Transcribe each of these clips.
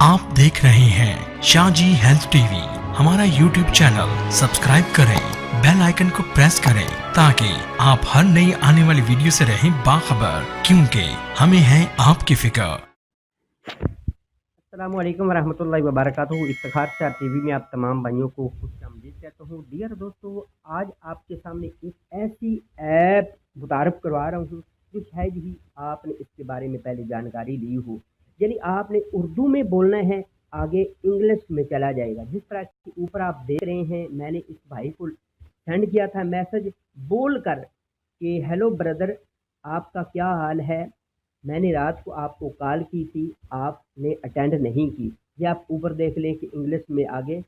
आप देख रहे हैं शाहजी हेल्थ टीवी। हमारा यूट्यूब चैनल सब्सक्राइब करें, बेल आइकन को प्रेस करें ताकि आप हर नई आने वाली वीडियो से रहें बाखबर, क्योंकि हमें है आपकी फिक्र। अस्सलाम वालेकुम वरहमतुल्लाहि वबरकातुहू। इफ्तिखार शाह टीवी में आप तमाम भाइयों को खुशामदीद कहता हूँ। डियर दोस्तों, आज आपके सामने एक ऐसी ऐप मुतारफ़ करवा रहा हूँ जो शायद ही आपने इसके बारे में पहले जानकारी ली हो। यानी आपने उर्दू में बोलना है, आगे इंग्लिश में चला जाएगा। जिस तरह के ऊपर आप देख रहे हैं, मैंने इस भाई को सेंड किया था मैसेज बोल कर कि हेलो ब्रदर, आपका क्या हाल है। मैंने रात को आपको कॉल की थी, आपने अटेंड नहीं की। ये आप ऊपर देख लें कि इंग्लिश में आगे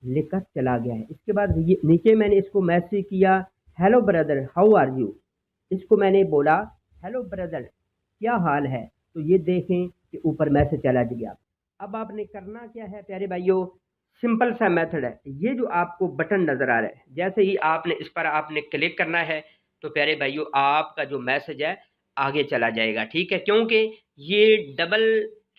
लिख कर चला गया है। इसके बाद ये नीचे मैंने इसको मैसेज किया, hello brother how are you. इसको मैंने बोला हेलो ब्रदर क्या हाल है, तो ये देखें कि ऊपर मैसेज चला गया। अब आपने करना क्या है प्यारे भाइयों, सिंपल सा मेथड है। ये जो आपको बटन नज़र आ रहा है, जैसे ही आपने इस पर आपने क्लिक करना है तो प्यारे भाइयों आपका जो मैसेज है आगे चला जाएगा। ठीक है, क्योंकि ये डबल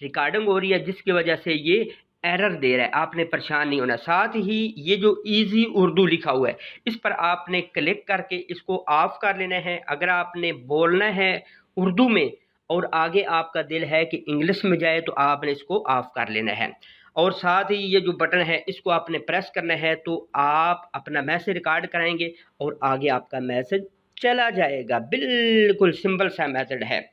रिकॉर्डिंग हो रही है जिसकी वजह से ये एरर दे रहा है। आपने परेशान नहीं होना। साथ ही ये जो इजी उर्दू लिखा हुआ है इस पर आपने क्लिक करके इसको ऑफ कर लेना है। अगर आपने बोलना है उर्दू में और आगे आपका दिल है कि इंग्लिश में जाए तो आपने इसको ऑफ कर लेना है। और साथ ही ये जो बटन है इसको आपने प्रेस करना है तो आप अपना मैसेज रिकॉर्ड कराएंगे और आगे आपका मैसेज चला जाएगा। बिल्कुल सिंपल सा मेथड है।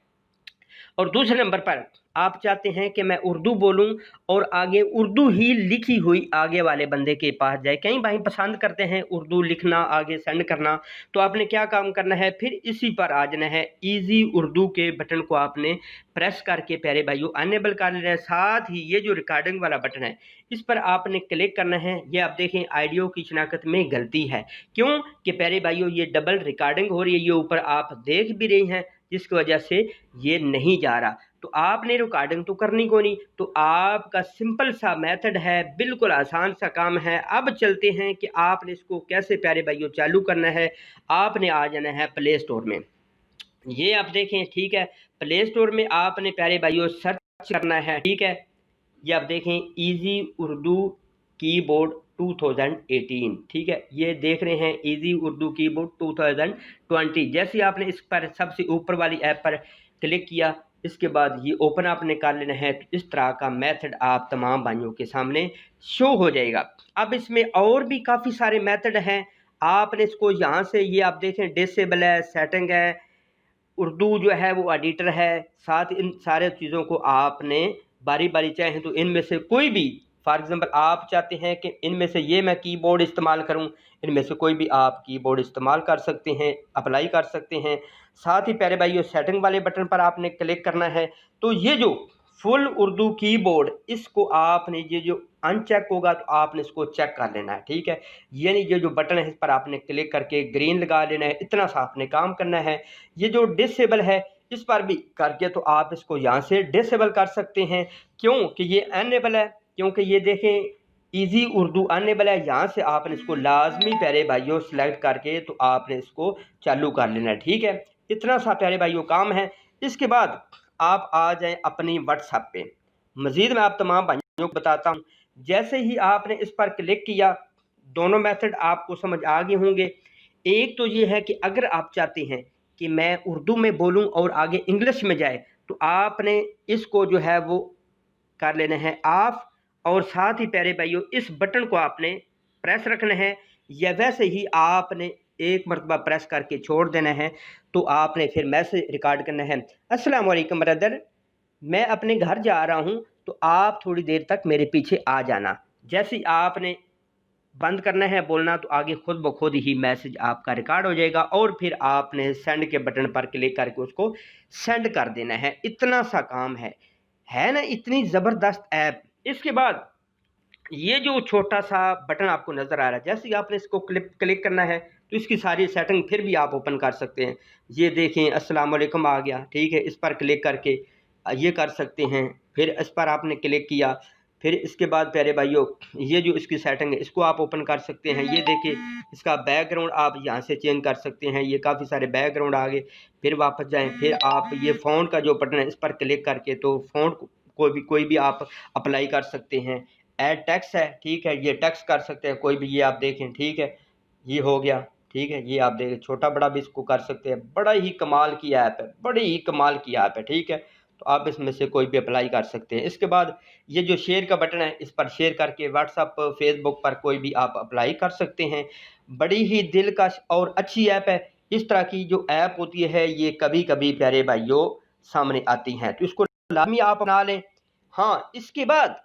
और दूसरे नंबर पर आप चाहते हैं कि मैं उर्दू बोलूं और आगे उर्दू ही लिखी हुई आगे वाले बंदे के पास जाए। कई भाई पसंद करते हैं उर्दू लिखना आगे सेंड करना, तो आपने क्या काम करना है, फिर इसी पर आ जाना है। इजी उर्दू के बटन को आपने प्रेस करके प्यारे भाइयों अनेबल कर लेना है। साथ ही ये जो रिकॉर्डिंग वाला बटन है इस पर आपने क्लिक करना है। ये आप देखें ऑडियो की शनाख्त में गलती है, क्यों कि प्यारे भाइयों ये डबल रिकॉर्डिंग हो रही है। ये ऊपर आप देख भी रही हैं जिसकी वजह से ये नहीं जा रहा। तो आपने रिकॉर्डिंग तो करनी को नहीं, तो आपका सिंपल सा मेथड है, बिल्कुल आसान सा काम है। अब चलते हैं कि आपने इसको कैसे प्यारे भाइयों चालू करना है। आपने आ जाना है प्ले स्टोर में। ये आप देखें, ठीक है, प्ले स्टोर में आपने प्यारे भाइयों सर्च करना है। ठीक है, ये आप देखें इजी उर्दू कीबोर्ड 2018। ठीक है, ये देख रहे हैं इजी उर्दू कीबोर्ड 2020। जैसे आपने इस पर सबसे ऊपर वाली ऐप पर क्लिक किया, इसके बाद ये ओपन आपने कर लेना है। तो इस तरह का मेथड आप तमाम भाइयों के सामने शो हो जाएगा। अब इसमें और भी काफ़ी सारे मेथड हैं। आपने इसको यहाँ से ये आप देखें डिसेबल है, सेटिंग है, उर्दू जो है वो एडिटर है। साथ इन सारे चीज़ों को आपने बारी बारी चाहें तो इनमें से कोई भी, फॉर एग्जांपल आप चाहते हैं कि इनमें से ये मैं कीबोर्ड इस्तेमाल करूं, इनमें से कोई भी आप कीबोर्ड इस्तेमाल कर सकते हैं, अप्लाई कर सकते हैं। साथ ही प्यारे भाइयों सेटिंग वाले बटन पर आपने क्लिक करना है। तो ये जो फुल उर्दू कीबोर्ड इसको आपने ये जो अनचेक होगा तो आपने इसको चेक कर लेना है। ठीक है, यानी ये जो बटन है इस पर आपने क्लिक करके ग्रीन लगा लेना है। इतना सा आपने काम करना है। ये जो डिसेबल है इस पर भी करके तो आप इसको यहाँ से डिसेबल कर सकते हैं, क्यों कि ये अनेबल है। क्योंकि ये देखें इजी उर्दू अनेबल है, यहाँ से आपने इसको लाजमी प्यारे भाइयों सेलेक्ट करके तो आपने इसको चालू कर लेना है। ठीक है, इतना सा प्यारे भाइयों काम है। इसके बाद आप आ जाएं अपनी व्हाट्सएप पे। मज़ीद मैं आप तमाम भाइयों को बताता हूँ। जैसे ही आपने इस पर क्लिक किया, दोनों मेथड आपको समझ आ गए होंगे। एक तो ये है कि अगर आप चाहते हैं कि मैं उर्दू में बोलूं और आगे इंग्लिश में जाए तो आपने इसको जो है वो कर लेना है ऑफ। और साथ ही प्यारे भाइयों इस बटन को आपने प्रेस रखना है, या वैसे ही आपने एक मरतबा प्रेस करके छोड़ देना है। तो आपने फिर मैसेज रिकॉर्ड करना है, अस्सलाम वालेकुम ब्रदर, मैं अपने घर जा रहा हूँ तो आप थोड़ी देर तक मेरे पीछे आ जाना। जैसे ही आपने बंद करना है बोलना तो आगे खुद ब खुद ही मैसेज आपका रिकॉर्ड हो जाएगा और फिर आपने सेंड के बटन पर क्लिक करके उसको सेंड कर देना है। इतना सा काम है ना, इतनी ज़बरदस्त ऐप। इसके बाद ये जो छोटा सा बटन आपको नज़र आ रहा है, जैसे ही आपने इसको क्लिक करना है तो इसकी सारी सेटिंग फिर भी आप ओपन कर सकते हैं। ये देखें अस्सलाम वालेकुम आ गया। ठीक है, इस पर क्लिक करके ये कर सकते हैं। फिर इस पर आपने क्लिक किया, फिर इसके बाद प्यारे भाइयों ये जो इसकी सेटिंग है इसको आप ओपन कर सकते हैं। ये देखिए इसका बैकग्राउंड आप यहाँ से चेंज कर सकते हैं। ये काफ़ी सारे बैकग्राउंड आ गए। फिर वापस जाएं, फिर आप ये फ़ॉन्ट का जो बटन है इस पर क्लिक करके तो फ़ॉन्ट कोई भी आप अप्लाई कर सकते हैं। ऐड टेक्स्ट है, ठीक है, ये टेक्स्ट कर सकते हैं कोई भी, ये आप देखें, ठीक है, ये हो गया, ठीक है, ये आप देखें, छोटा बड़ा भी इसको कर सकते हैं। बड़ा ही कमाल की ऐप है, बड़ी ही कमाल की ऐप है, ठीक है। तो आप इसमें से कोई भी अप्लाई कर सकते हैं। इसके बाद ये जो शेयर का बटन है, इस पर शेयर करके व्हाट्सअप फेसबुक पर कोई भी आप अप्लाई कर सकते हैं। बड़ी ही दिलकश और अच्छी ऐप है। इस तरह की जो ऐप होती है ये कभी कभी प्यारे भाइयों सामने आती हैं, तो इसको लाजमी आप अपना लें। हाँ, इसके बाद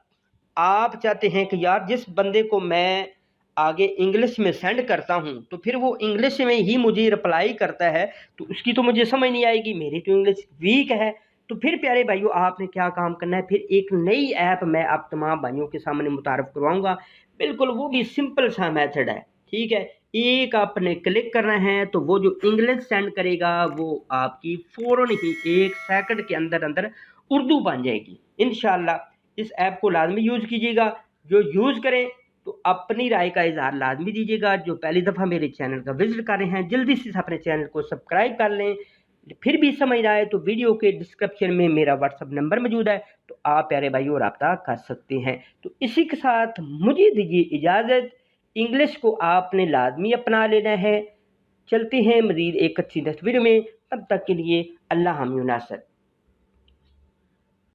आप चाहते हैं कि यार जिस बंदे को मैं आगे इंग्लिश में सेंड करता हूँ तो फिर वो इंग्लिश में ही मुझे रिप्लाई करता है, तो उसकी तो मुझे समझ नहीं आएगी, मेरी तो इंग्लिश वीक है। तो फिर प्यारे भाइयों आपने क्या काम करना है, फिर एक नई ऐप मैं आप तमाम भाइयों के सामने मुतारफ़ करवाऊंगा। बिल्कुल वो भी सिंपल सा मेथड है, ठीक है। एक आपने क्लिक करना है तो वो जो इंग्लिश सेंड करेगा वो आपकी फ़ौरन ही 1 सेकंड के अंदर अंदर उर्दू बन जाएगी इंशाल्लाह। इस ऐप को लाजमी यूज़ कीजिएगा। जो यूज़ करें तो अपनी राय का इज़हार लाजमी दीजिएगा। जो पहली दफ़ा मेरे चैनल का विज़िट कर रहे हैं जल्दी से अपने चैनल को सब्सक्राइब कर लें। फिर भी समझ ना आए तो वीडियो के डिस्क्रिप्शन में मेरा व्हाट्सअप नंबर मौजूद है, तो आप प्यारे भाइयों रब्ता कर सकते हैं। तो इसी के साथ मुझे दीजिए इजाज़त। इंग्लिश को आपने लाजमी अपना लेना है। चलते हैं मज़ीद एक अच्छी तस्वीर में, तब तक के लिए अल्लाह हम नासर।